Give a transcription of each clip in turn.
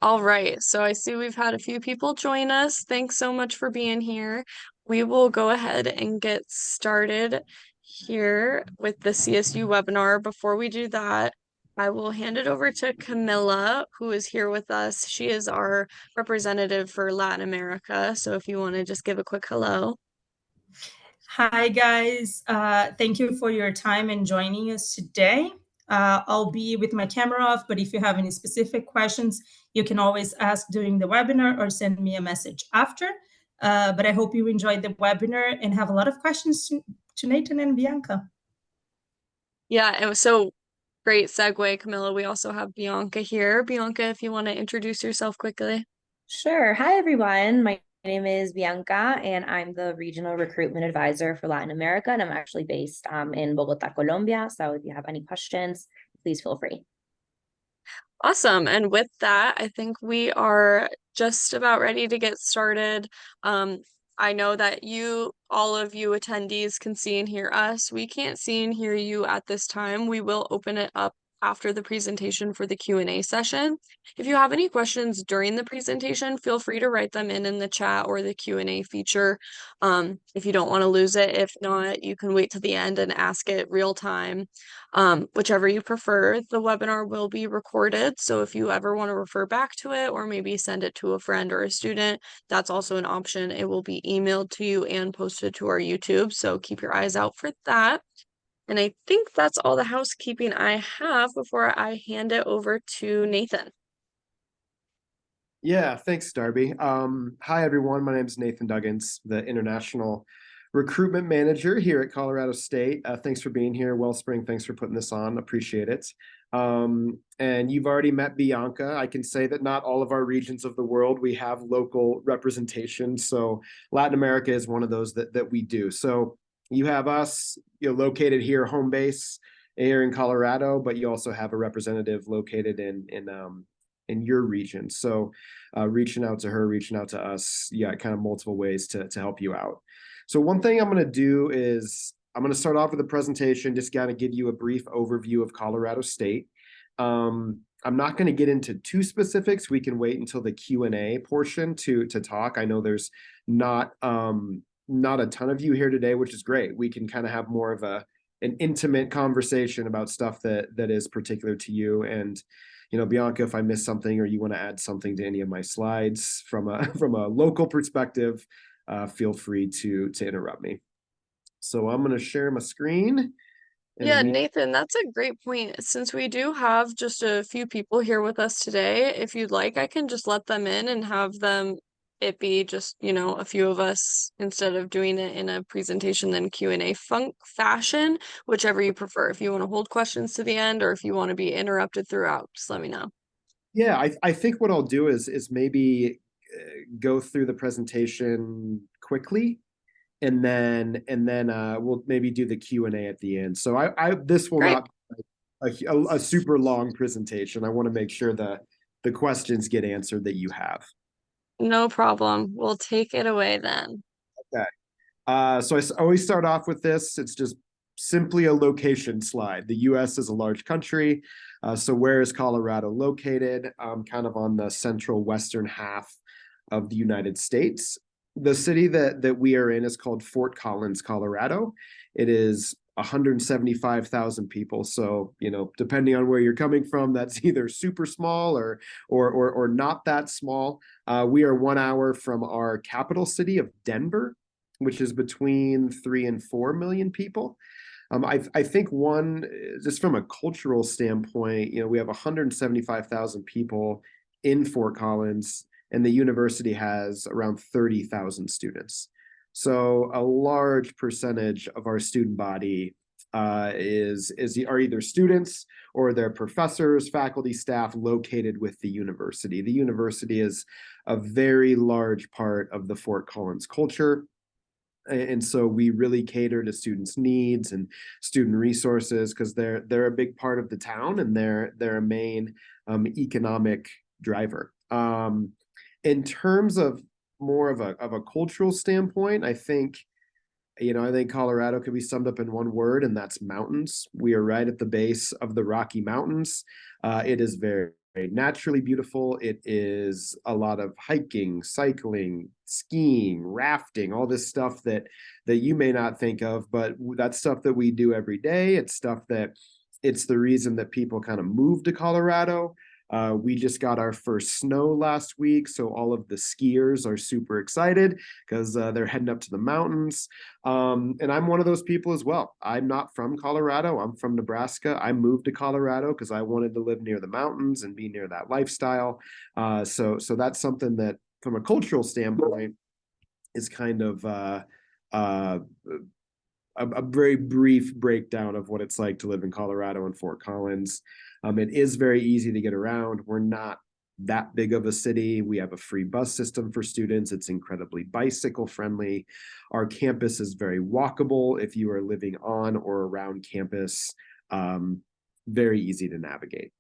All right, so I see we've had a few people join us. Thanks so much for being here. We will go ahead and get started here with the CSU webinar. Before we do that, I will hand it over to Camilla, who is here with us. She is our representative for Latin America. So if you want to just give a quick hello. Hi, guys. Thank you for your time and joining us today. I'll be with my camera off, but if you have any specific questions, you can always ask during the webinar or send me a message after. But I hope you enjoyed the webinar and have a lot of questions to Nathan and Bianca. Yeah, and so great segue, Camilla. We also have Bianca here. Bianca, if you want to introduce yourself quickly. Sure. Hi, everyone. My name is Bianca, and I'm the Regional Recruitment Advisor for Latin America, and I'm actually based in Bogota, Colombia. So if you have any questions, please feel free. Awesome. And with that, I think we are just about ready to get started. I know that all of you attendees can see and hear us. We can't see and hear you at this time. We will open it up after the presentation for the Q&A session. If you have any questions during the presentation, feel free to write them in the chat or the Q&A feature. If you don't want to lose it. If not, you can wait to the end and ask it real time. Whichever you prefer. The webinar will be recorded, so if you ever want to refer back to it or maybe send it to a friend or a student, that's also an option. It will be emailed to you and posted to our YouTube, so keep your eyes out for that. And I think that's all the housekeeping I have before I hand it over to Nathan. Yeah, thanks, Darby. Hi, everyone. My name is Nathan Duggins, the International Recruitment Manager here at Colorado State. Thanks for being here. Wellspring, thanks for putting this on. Appreciate it. And you've already met Bianca. I can say that not all of our regions of the world, we have local representation. So Latin America is one of those that we do. So you have us, located here, home base here in Colorado, but you also have a representative located in your region. So reaching out to her, reaching out to us, kind of multiple ways to help you out. So one thing I'm going to do is I'm going to start off with a presentation, just kind of give you a brief overview of Colorado State. I'm not going to get into too specifics. We can wait until the Q&A portion to talk. I know there's not a ton of you here today, which is great. We can kind of have more of an intimate conversation about stuff that is particular to you. And Bianca, if I missed something or you want to add something to any of my slides from a local perspective, feel free to interrupt me. So I'm going to share my screen. Yeah, Nathan, that's a great point. Since we do have just a few people here with us today, if you'd like, I can just let them in and have it be just, a few of us instead of doing it in a presentation, then Q&A fashion, whichever you prefer. If you want to hold questions to the end or if you want to be interrupted throughout, just let me know. Yeah, I think what I'll do is maybe go through the presentation quickly, and then we'll maybe do the Q&A at the end. So this will not be a super long presentation. I want to make sure that the questions get answered that you have. No problem. We'll take it away then. Okay. So I always start off with this. It's just simply a location slide. The U.S. is a large country. So where is Colorado located? Kind of on the central western half of the United States. The city that we are in is called Fort Collins, Colorado. It is 175,000 people. So, depending on where you're coming from, that's either super small or not that small. We are 1 hour from our capital city of Denver, which is between 3 and 4 million people. I think just from a cultural standpoint, we have 175,000 people in Fort Collins, and the university has around 30,000 students. So a large percentage of our student body are either students or they're professors, faculty, staff located with the university. The university is a very large part of the Fort Collins culture. And so we really cater to students' needs and student resources because they're a big part of the town and they're a main economic driver. In terms of more of a cultural standpoint, I think Colorado could be summed up in one word, and that's mountains. We are right at the base of the Rocky Mountains. It is very, naturally beautiful. It is a lot of hiking, cycling, skiing, rafting, all this stuff that you may not think of, but that's stuff that we do every day. It's stuff that it's the reason that people kind of move to Colorado. We just got our first snow last week, so all of the skiers are super excited because they're heading up to the mountains. And I'm one of those people as well. I'm not from Colorado. I'm from Nebraska. I moved to Colorado because I wanted to live near the mountains and be near that lifestyle. So that's something that, from a cultural standpoint, is kind of a very brief breakdown of what it's like to live in Colorado and Fort Collins. It is very easy to get around. We're not that big of a city. We have a free bus system for students. It's incredibly bicycle friendly. Our campus is very walkable if you are living on or around campus. Very easy to navigate.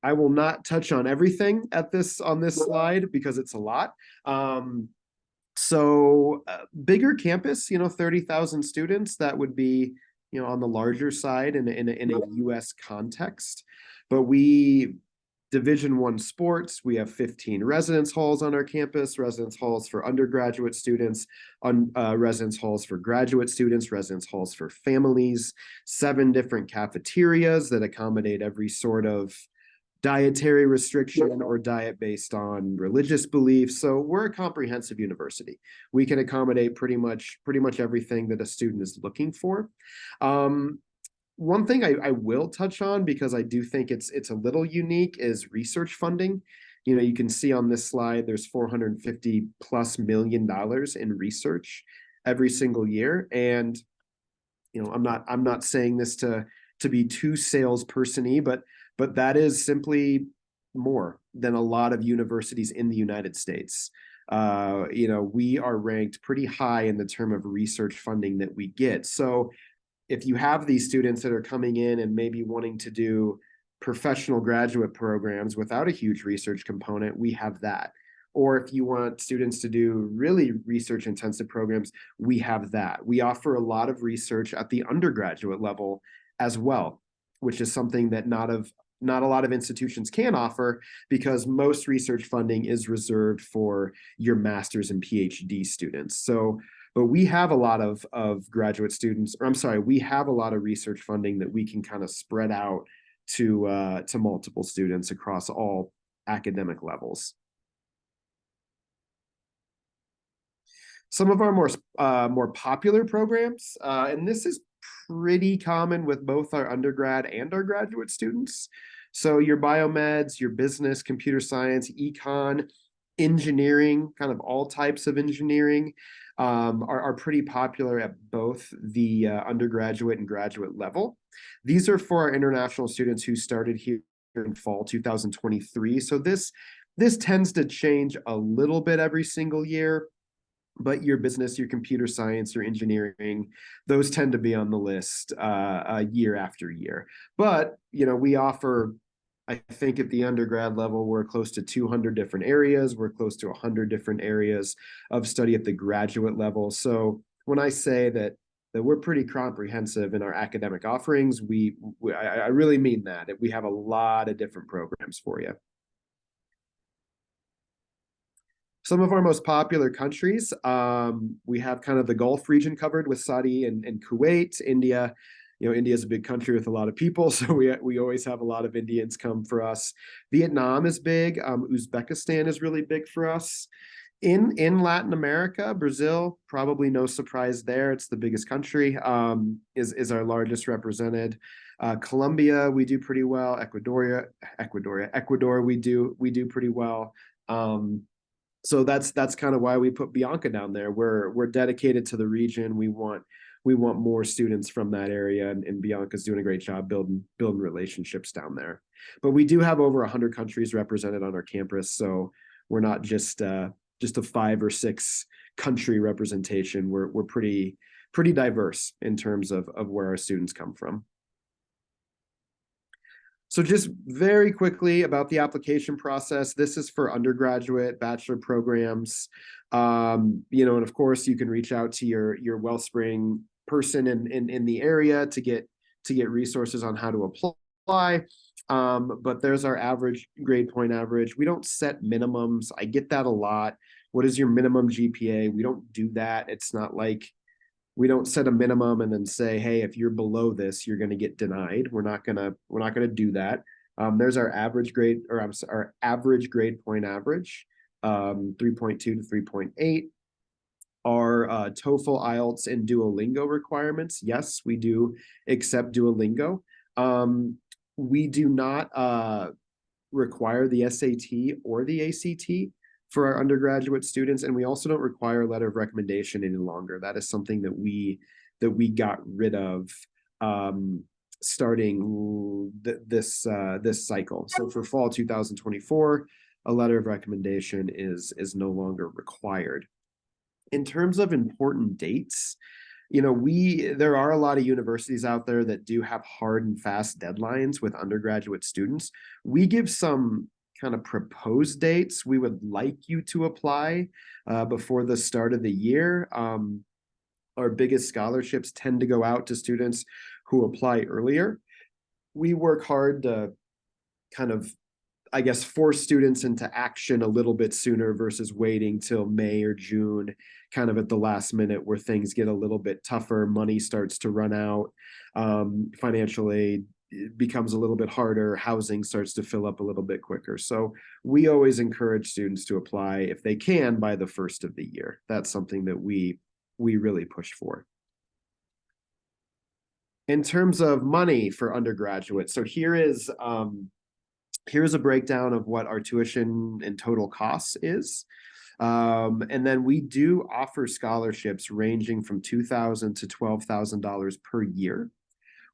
I will not touch on everything on this slide because it's a lot. So bigger campus, 30,000 students, that would be, on the larger side in a US context. But we Division I sports, we have 15 residence halls on our campus, residence halls for undergraduate students, residence halls for graduate students, residence halls for families, 7 different cafeterias that accommodate every sort of dietary restriction or diet based on religious beliefs. So we're a comprehensive university. We can accommodate pretty much everything that a student is looking for. One thing I will touch on, because I do think it's a little unique, is research funding. You can see on this slide, there's $450+ million in research every single year. And I'm not saying this to be too salesperson-y, but that is simply more than a lot of universities in the United States. We are ranked pretty high in the term of research funding that we get. So if you have these students that are coming in and maybe wanting to do professional graduate programs without a huge research component, we have that. Or if you want students to do really research intensive programs, we have that. We offer a lot of research at the undergraduate level as well, which is something that not a lot of institutions can offer, because most research funding is reserved for your master's and PhD students. But we have a lot of graduate students, or I'm sorry, we have a lot of research funding that we can kind of spread out to multiple students across all academic levels. Some of our more popular programs, and this is pretty common with both our undergrad and our graduate students. So your biomeds, your business, computer science, econ, engineering, kind of all types of engineering, are pretty popular at both the undergraduate and graduate level. These are for our international students who started here in fall 2023. So this tends to change a little bit every single year. But your business, your computer science, your engineering, those tend to be on the list year after year. But, we offer, I think at the undergrad level, we're close to 200 different areas. We're close to 100 different areas of study at the graduate level. So when I say that we're pretty comprehensive in our academic offerings, I really mean that. We have a lot of different programs for you. Some of our most popular countries, we have kind of the Gulf region covered with Saudi and Kuwait. India, India is a big country with a lot of people, so we always have a lot of Indians come for us. Vietnam is big. Uzbekistan is really big for us. In Latin America, Brazil, probably no surprise there. It's the biggest country, is our largest represented. Colombia, we do pretty well. Ecuador, we do pretty well. So that's kind of why we put Bianca down there. We're dedicated to the region. We want more students from that area, and Bianca's doing a great job building relationships down there. But we do have over 100 countries represented on our campus, so we're not just a 5 or 6 country representation. We're pretty diverse in terms of where our students come from. So just very quickly about the application process. This is for undergraduate, bachelor programs. And of course you can reach out to your Wellspring person in the area to get to get resources on how to apply. But there's our average grade point average. We don't set minimums. I get that a lot. What is your minimum GPA? We don't do that. It's not like we don't set a minimum and then say, hey, if you're below this, you're going to get denied. We're not gonna do that. There's our average grade, or I'm sorry, our average grade point average, 3.2 to 3.8. Our TOEFL, IELTS, and Duolingo requirements. Yes, we do accept Duolingo. We do not require the SAT or the ACT for our undergraduate students, and we also don't require a letter of recommendation any longer. That is something that we got rid of starting this cycle. So for fall 2024, a letter of recommendation is no longer required. In terms of important dates, there are a lot of universities out there that do have hard and fast deadlines with undergraduate students. We give some kind of proposed dates we would like you to apply before the start of the year. Our biggest scholarships tend to go out to students who apply earlier. We work hard to kind of, I guess, force students into action a little bit sooner versus waiting till May or June, kind of at the last minute where things get a little bit tougher, money starts to run out, financial aid becomes a little bit harder, housing starts to fill up a little bit quicker. So we always encourage students to apply if they can by the first of the year. That's something that we really push for. In terms of money for undergraduate, so here's a breakdown of what our tuition and total costs is. And then we do offer scholarships ranging from $2,000 to $12,000 per year.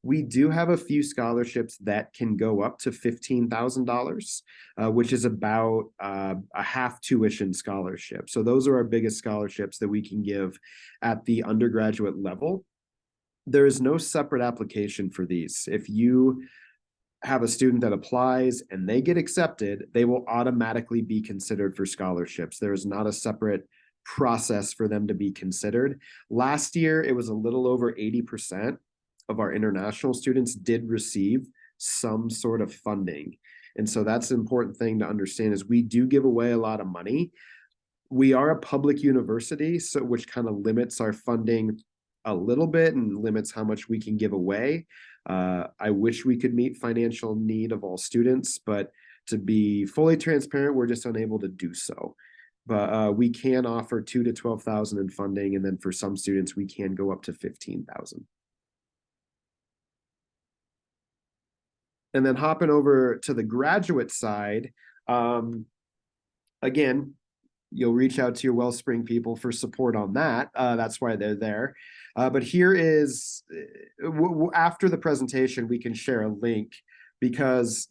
We do have a few scholarships that can go up to $15,000, which is about a half tuition scholarship. So those are our biggest scholarships that we can give at the undergraduate level. There is no separate application for these. If you have a student that applies and they get accepted, they will automatically be considered for scholarships. There is not a separate process for them to be considered. Last year, it was a little over 80% of our international students did receive some sort of funding. And so that's an important thing to understand is we do give away a lot of money. We are a public university, so which kind of limits our funding a little bit and limits how much we can give away. I wish we could meet financial need of all students, but to be fully transparent, we're just unable to do so. But we can offer $2,000 to $12,000 in funding, and then for some students, we can go up to $15,000. And then hopping over to the graduate side, again, you'll reach out to your Wellspring people for support on that. That's why they're there. But here is, after the presentation, we can share a link because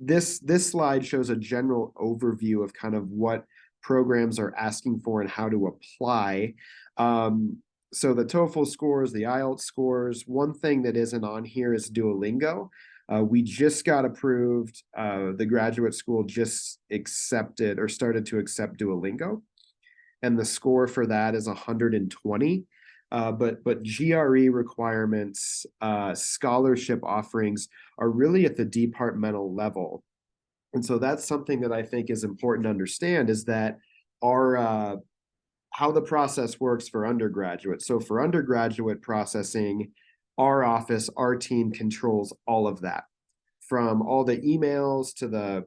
this slide shows a general overview of kind of what programs are asking for and how to apply. So the TOEFL scores, the IELTS scores, one thing that isn't on here is Duolingo. We just got approved. The graduate school just accepted or started to accept Duolingo, and the score for that is 120. But GRE requirements, scholarship offerings are really at the departmental level. And so that's something that I think is important to understand is that our how the process works for undergraduate. So for undergraduate processing, our office, our team controls all of that, from all the emails to the,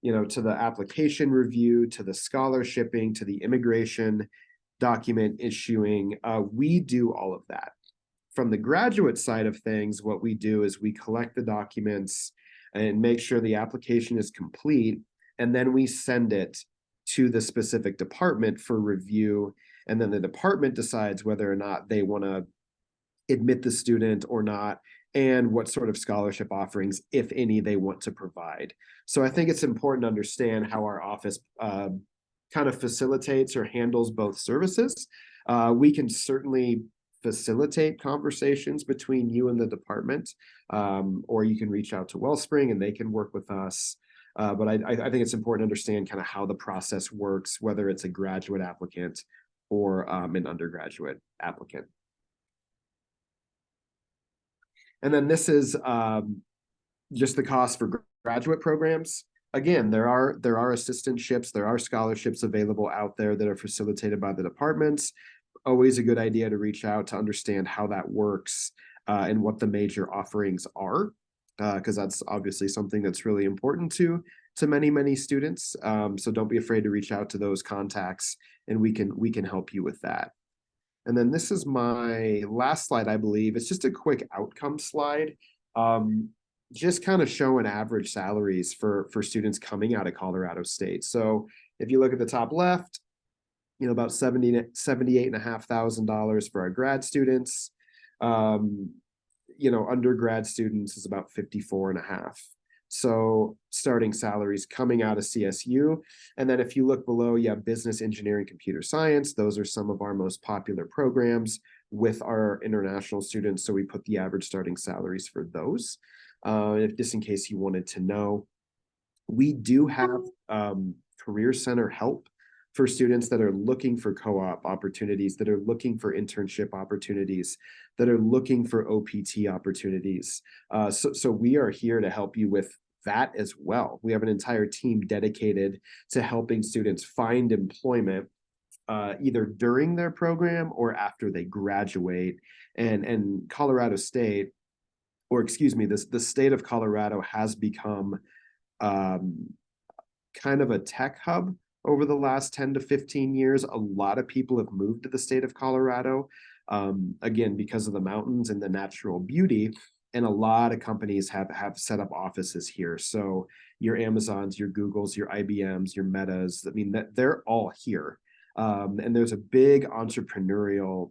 to the application review, to the scholarshiping, to the immigration document issuing. We do all of that. From the graduate side of things, what we do is we collect the documents and make sure the application is complete, and then we send it to the specific department for review, and then the department decides whether or not they want to admit the student or not, and what sort of scholarship offerings, if any, they want to provide. So I think it's important to understand how our office kind of facilitates or handles both services. We can certainly facilitate conversations between you and the department, or you can reach out to Wellspring and they can work with us. But I think it's important to understand kind of how the process works, whether it's a graduate applicant or an undergraduate applicant. And then this is just the cost for graduate programs. Again, there are assistantships, there are scholarships available out there that are facilitated by the departments. Always a good idea to reach out to understand how that works and what the major offerings are, because that's obviously something that's really important to many students. So don't be afraid to reach out to those contacts, and we can help you with that. And then this is my last slide, I believe. It's just a quick outcome slide. Just kind of showing average salaries for students coming out of Colorado State. So if you look at the top left, about $78,500 for our grad students. Undergrad students is about 54.5. So starting salaries coming out of CSU. And then if you look below, you have business, engineering, computer science. Those are some of our most popular programs with our international students. So we put the average starting salaries for those. If just in case you wanted to know, we do have Career Center help for students that are looking for co-op opportunities, that are looking for internship opportunities, that are looking for OPT opportunities. So we are here to help you with that as well. We have an entire team dedicated to helping students find employment either during their program or after they graduate. And Colorado State, or excuse me, the state of Colorado has become kind of a tech hub over the last 10 to 15 years. A lot of people have moved to the state of Colorado, again, because of the mountains and the natural beauty. And a lot of companies have set up offices here. So your Amazons, your Googles, your IBMs, your Metas, I mean, they're all here. And there's a big entrepreneurial,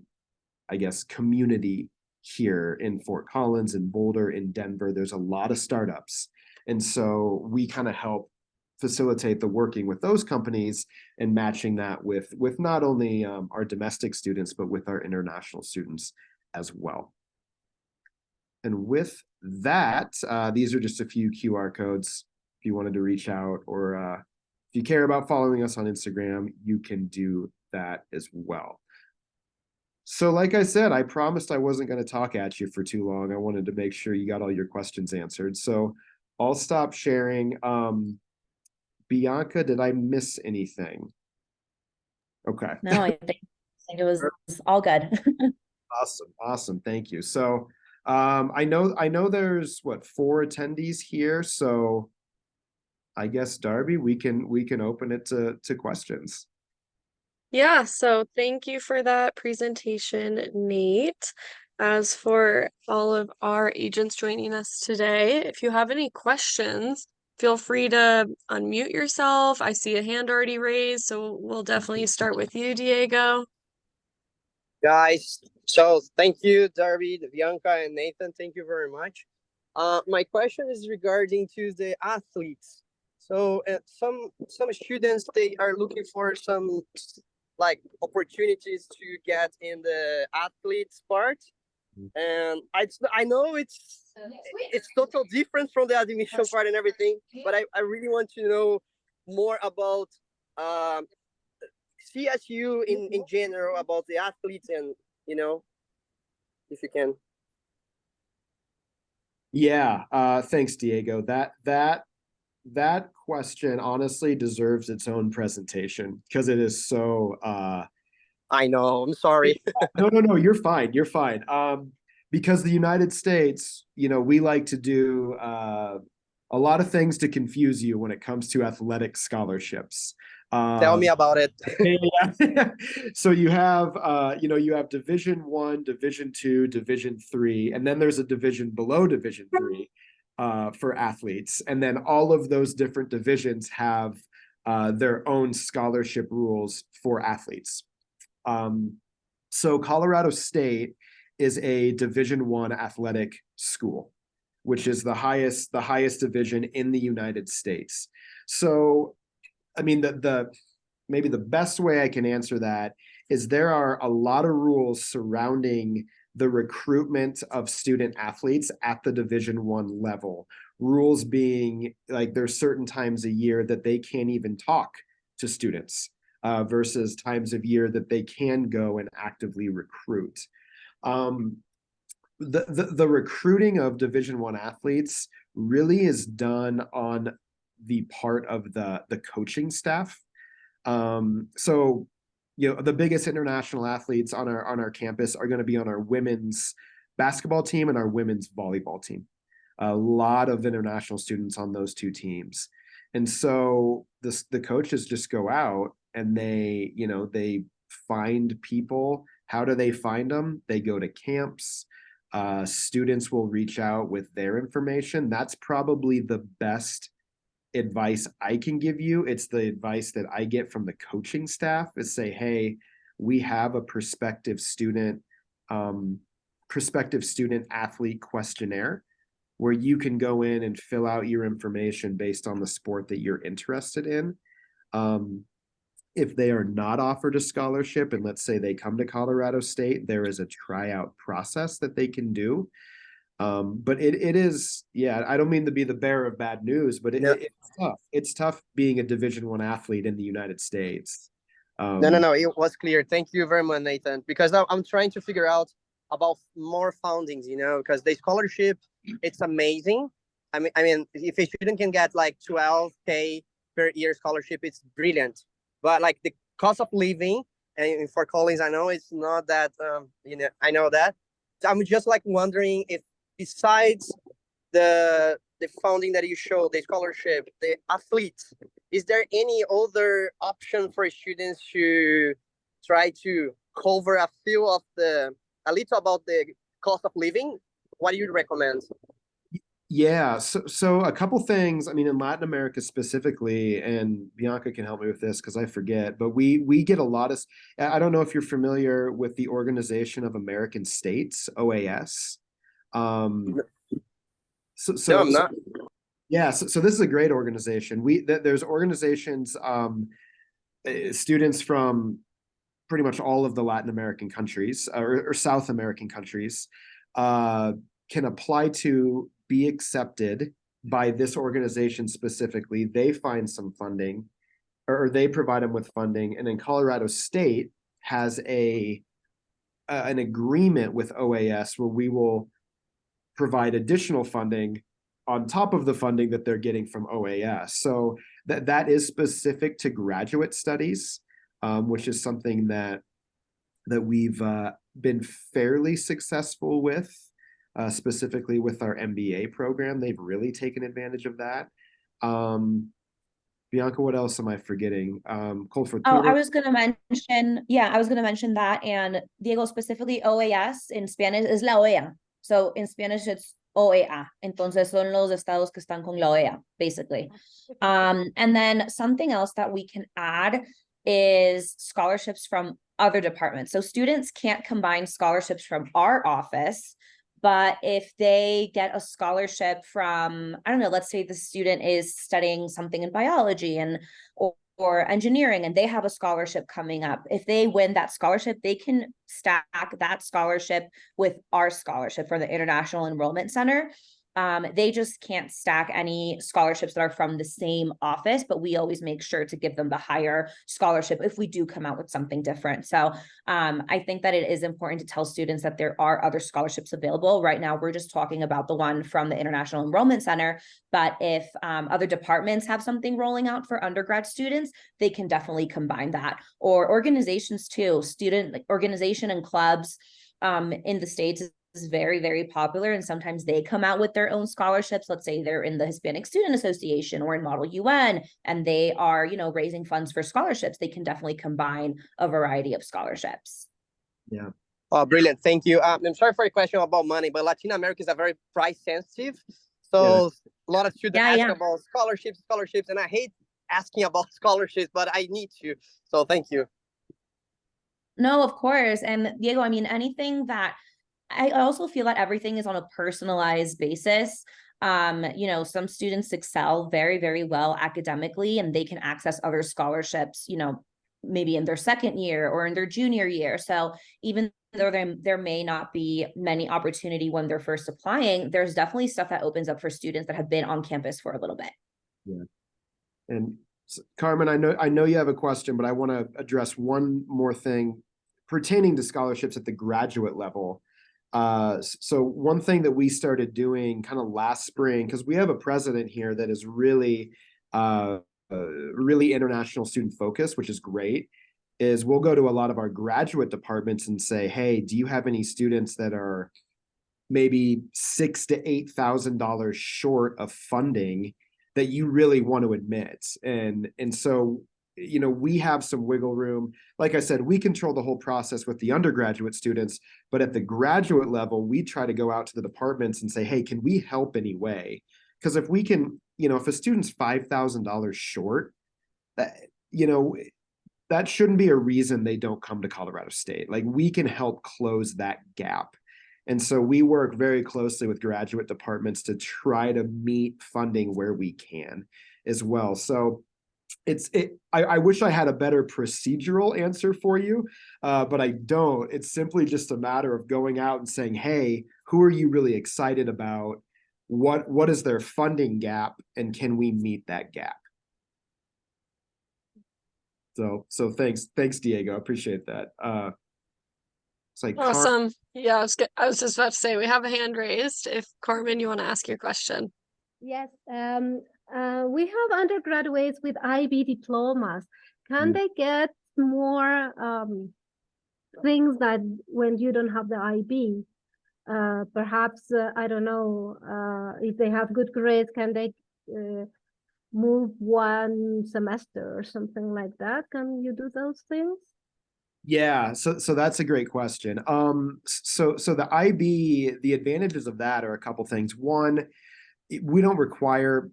I guess, community here in Fort Collins, in Boulder, in Denver. There's a lot of startups. And so we kind of help facilitate the working with those companies and matching that with not only our domestic students, but with our international students as well. And with that, these are just a few QR codes. If you wanted to reach out, or if you care about following us on Instagram, you can do that as well. So like I said, I promised I wasn't going to talk at you for too long. I wanted to make sure you got all your questions answered. So I'll stop sharing. Bianca, did I miss anything? Okay. No, I think it was all good. Awesome. Thank you. So I know there's 4 attendees here. So I guess Darby, we can open it to questions. Yeah, so thank you for that presentation, Nate. As for all of our agents joining us today, if you have any questions, feel free to unmute yourself. I see a hand already raised, so we'll definitely start with you, Diego. Guys, so thank you, Darby, Bianca, and Nathan. Thank you very much. My question is regarding to the athletes. So some students, they are looking for some opportunities to get in the athletes part, and I know it's total different from the admission part and everything, but I really want to know more about CSU in general, about the athletes, and if you can. Yeah, thanks, Diego. That question honestly deserves its own presentation because it is so I know, I'm sorry. No, you're fine. Because the United States, we like to do a lot of things to confuse you when it comes to athletic scholarships. Tell me about it. Yeah. So you have you have Division I, Division II, Division III, and then there's a division below Division III for athletes. And then all of those different divisions have their own scholarship rules for athletes. So Colorado State is a Division I athletic school, which is the highest division in the United States. So, I mean, maybe the best way I can answer that is there are a lot of rules surrounding the recruitment of student athletes at the Division I level. Rules being like there's certain times a year that they can't even talk to students versus times of year that they can go and actively recruit. the recruiting of Division I athletes really is done on the part of the coaching staff. So, the biggest international athletes on our campus are going to be on our women's basketball team and our women's volleyball team. A lot of international students on those two teams. And so the coaches just go out and they find people. How do they find them? They go to camps. Students will reach out with their information. That's probably the best advice I can give you. It's the advice that I get from the coaching staff is say, hey, we have a prospective student athlete questionnaire where you can go in and fill out your information based on the sport that you're interested in. If they are not offered a scholarship, and let's say they come to Colorado State, there is a tryout process that they can do. But it is, I don't mean to be the bearer of bad news, but it's tough. It's tough being a Division I athlete in the United States. No, it was clear. Thank you very much, Nathan, because I'm trying to figure out about more foundings, because the scholarship, it's amazing. I mean, if a student can get like 12K per year scholarship, it's brilliant. But like the cost of living, and for Collins, I know it's not that, I know that. So I'm just like wondering if besides the funding that you show, the scholarship, the athletes, is there any other option for students to try to cover a little about the cost of living? What do you recommend? Yeah, so a couple things. I mean, in Latin America specifically, and Bianca can help me with this because I forget, but we get a lot of. I don't know if you're familiar with the Organization of American States, OAS. No, I'm not. Yeah, so this is a great organization. There's organizations, students from pretty much all of the Latin American countries or South American countries can apply to be accepted by this organization specifically. They find some funding or they provide them with funding. And then Colorado State has an agreement with OAS where we will provide additional funding on top of the funding that they're getting from OAS. So that is specific to graduate studies, which is something that we've been fairly successful with. Specifically with our MBA program, they've really taken advantage of that. Bianca, what else am I forgetting? Cold for Oh, I was going to mention that. And Diego, specifically OAS in Spanish is la OEA. So in Spanish, it's OEA. Entonces son los estados que están con la OEA, basically. And then something else that we can add is scholarships from other departments. So students can't combine scholarships from our office. But if they get a scholarship from, I don't know, let's say the student is studying something in biology or engineering, and they have a scholarship coming up. If they win that scholarship, they can stack that scholarship with our scholarship for the International Enrollment Center. They just can't stack any scholarships that are from the same office, but we always make sure to give them the higher scholarship if we do come out with something different. So I think that it is important to tell students that there are other scholarships available. Right now, we're just talking about the one from the International Enrollment Center, but if other departments have something rolling out for undergrad students, they can definitely combine that. Or organizations too, student organization and clubs in the States is very, very popular. And sometimes they come out with their own scholarships. Let's say they're in the Hispanic Student Association or in Model UN, and they are, raising funds for scholarships. They can definitely combine a variety of scholarships. Yeah. Oh, brilliant. Thank you. I'm sorry for your question about money, but Latin America is a very price sensitive. So a lot of students ask about scholarships, and I hate asking about scholarships, but I need to. So thank you. No, of course. And Diego, I mean, anything that I also feel that everything is on a personalized basis. Some students excel very, very well academically, and they can access other scholarships, maybe in their second year or in their junior year. So even though there may not be many opportunity when they're first applying, there's definitely stuff that opens up for students that have been on campus for a little bit. Yeah. And Carmen, I know you have a question, but I want to address one more thing pertaining to scholarships at the graduate level. So one thing that we started doing kind of last spring, because we have a president here that is really, really international student focused, which is great, is we'll go to a lot of our graduate departments and say, hey, do you have any students that are maybe $6,000 to $8,000 short of funding that you really want to admit? And so, you know, we have some wiggle room. Like I said, we control the whole process with the undergraduate students, but at the graduate level, we try to go out to the departments and say, hey, can we help any way? Because if we can, you know, if a student's $5,000 short, that, you know, that shouldn't be a reason they don't come to Colorado State. Like, we can help close that gap. And so we work very closely with graduate departments to try to meet funding where we can as well. So I wish I had a better procedural answer for you, but I don't. It's simply just a matter of going out and saying, hey, who are you really excited about? What is their funding gap, and can we meet that gap? So thanks, Diego. I appreciate that. It's like Awesome. Yeah, I was just about to say we have a hand raised. If Carmen, you want to ask your question. Yes, we have undergraduates with IB diplomas. Can they get more things that when you don't have the IB? Perhaps, I don't know, if they have good grades, can they move one semester or something like that? Can you do those things? Yeah, so that's a great question. So the IB, the advantages of that are a couple things. One, we don't require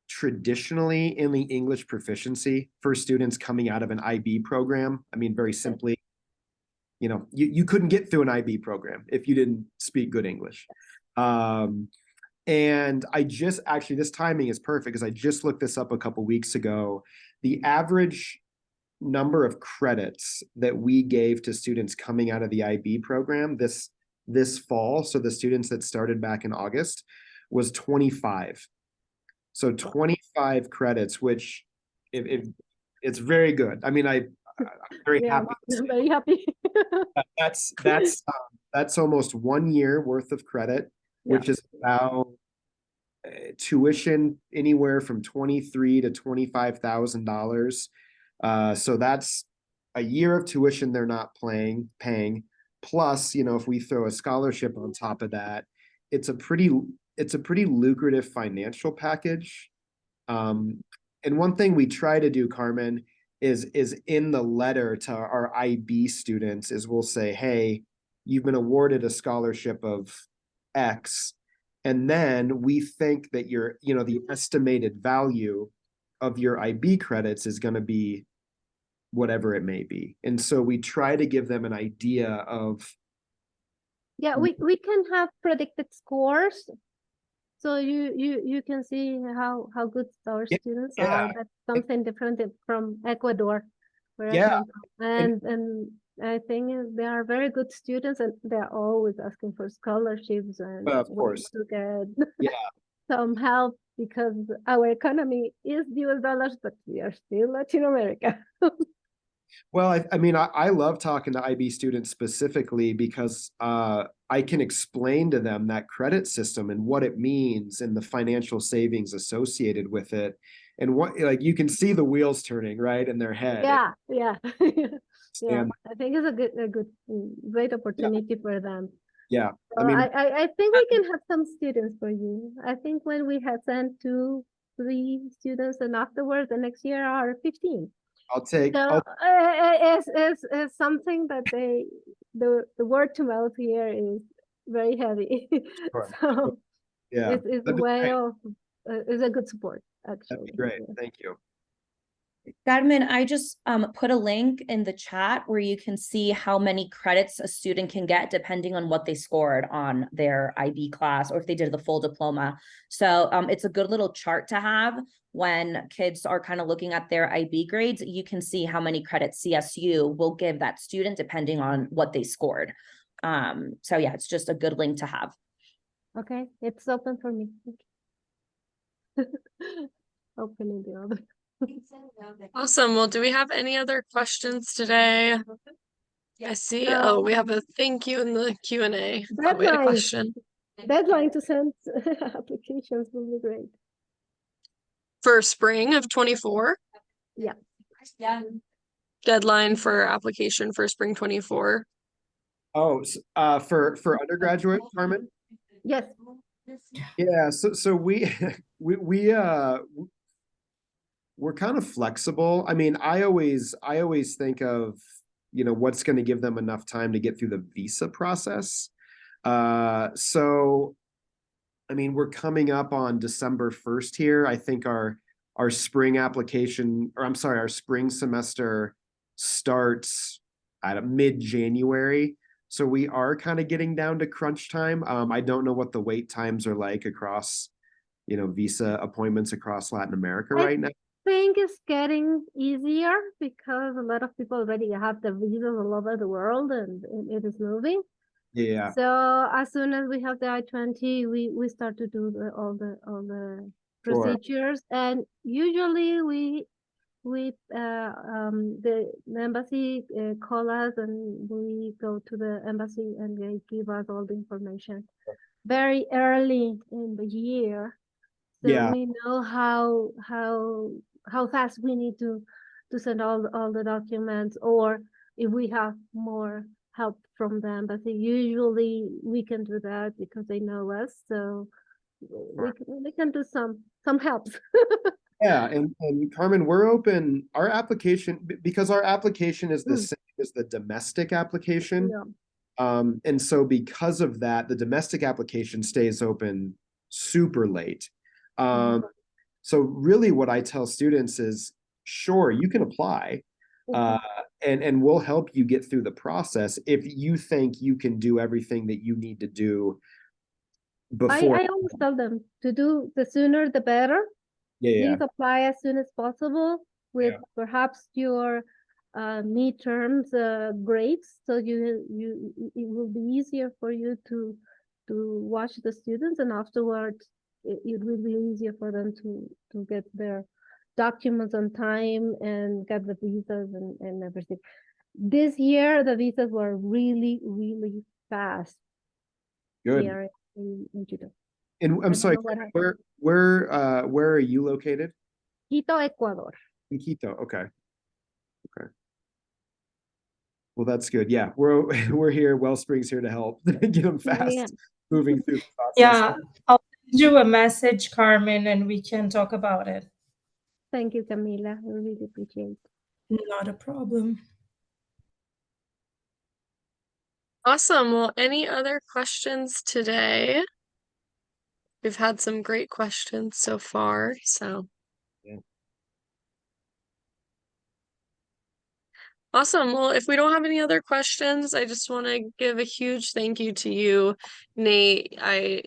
traditionally in the English proficiency for students coming out of an IB program. I mean, very simply, you know, you couldn't get through an IB program if you didn't speak good English. And I just actually, this timing is perfect because I just looked this up a couple weeks ago. The average number of credits that we gave to students coming out of the IB program this fall, so the students that started back in August, was 25. So 25 credits, which if it's very good. I mean, I'm very happy. I'm very happy. That's almost 1 year worth of credit, which is about tuition anywhere from $23,000 to $25,000. So that's a year of tuition they're not paying. Plus, you know, if we throw a scholarship on top of that, it's a pretty lucrative financial package. And one thing we try to do, Carmen, is in the letter to our IB students is we'll say, hey, you've been awarded a scholarship of X, and then we think that your, you know, the estimated value of your IB credits is going to be whatever it may be. And so we try to give them an idea of. Yeah, we can have predicted scores. So you can see how good our students are. That's something different from Ecuador, where I come from. And I think they are very good students, and they're always asking for scholarships and of course to get some help, because our economy is US dollars, but we are still Latin America. Well, I mean, I love talking to IB students specifically because I can explain to them that credit system and what it means and the financial savings associated with it. And what, like, you can see the wheels turning right in their head. Yeah. Yeah, I think it's a good, great opportunity for them. Yeah. So I think we can have some students for you. I think when we had sent 3 students, and afterwards the next year are 15. I'll take. So it's something that the word to mouth here is very heavy. Sure. So Yeah, it's a way of it's a good support, actually. that'd be great. Thank you. Carmen, I just put a link in the chat where you can see how many credits a student can get depending on what they scored on their IB class or if they did the full diploma. So it's a good little chart to have when kids are kind of looking at their IB grades. You can see how many credits CSU will give that student depending on what they scored. So yeah, it's just a good link to have. Okay, it's open for me. Opening the other. Awesome. Well, do we have any other questions today? I see. Oh, we have a thank you in the Q&A. Oh, we had a question. Deadline to send applications will be great. For spring of 24? Yeah. Deadline for application for spring 24. Oh, for undergraduate, Carmen? Yes. Yeah, so we we're kind of flexible. I mean, I always think of, what's going to give them enough time to get through the visa process. So I mean, we're coming up on December 1st here. I think our spring application, or I'm sorry, our spring semester starts at mid-January. So we are kind of getting down to crunch time. I don't know what the wait times are like across, visa appointments across Latin America right now. I think it's getting easier because a lot of people already have the visas all over the world, and it is moving. Yeah. So as soon as we have the I-20, we start to do all the Sure. procedures, and usually the embassy call us, and we go to the embassy and they give us all the information very early in the year, so Yeah. we know how fast we need to send all the documents, or if we have more help from the embassy. Usually we can do that because they know us, so we can do some helps. Yeah, and Carmen, we're open. Our application, because our application is the same as the domestic application. Yeah. And so because of that, the domestic application stays open super late. So really what I tell students is, sure, you can apply, and we'll help you get through the process if you think you can do everything that you need to do before. I always tell them to do the sooner the better. Yeah. Please apply as soon as possible with perhaps your midterms grades, so it will be easier for you to watch the students, and afterwards it will be easier for them to get their documents on time and get the visas and everything. This year the visas were really, really fast. Good. Here in Quito. And I'm sorry, where are you located? Quito, Ecuador. In Quito. Okay. Well, that's good. Yeah, we're here. Wellspring's here to help get them fast moving through the process. Yeah, I'll send you a message, Carmen, and we can talk about it. Thank you, Camila. I really appreciate it. Not a problem. Awesome. Well, any other questions today? We've had some great questions so far, so. Yeah. Awesome. Well, if we don't have any other questions, I just want to give a huge thank you to you, Nate.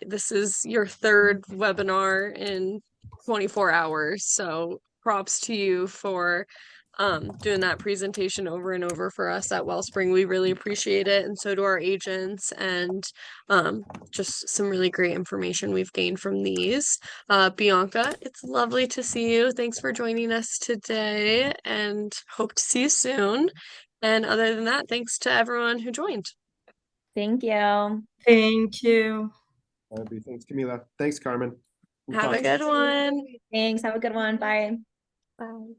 This is your third webinar in 24 hours, so props to you for doing that presentation over and over for us at Wellspring. We really appreciate it, and so do our agents, and just some really great information we've gained from these. Bianca, it's lovely to see you. Thanks for joining us today, and hope to see you soon. And other than that, thanks to everyone who joined. Thank you. Thank you. Thanks, Camila. Thanks, Carmen. Have a good one. Thanks. Have a good one. Bye. Bye.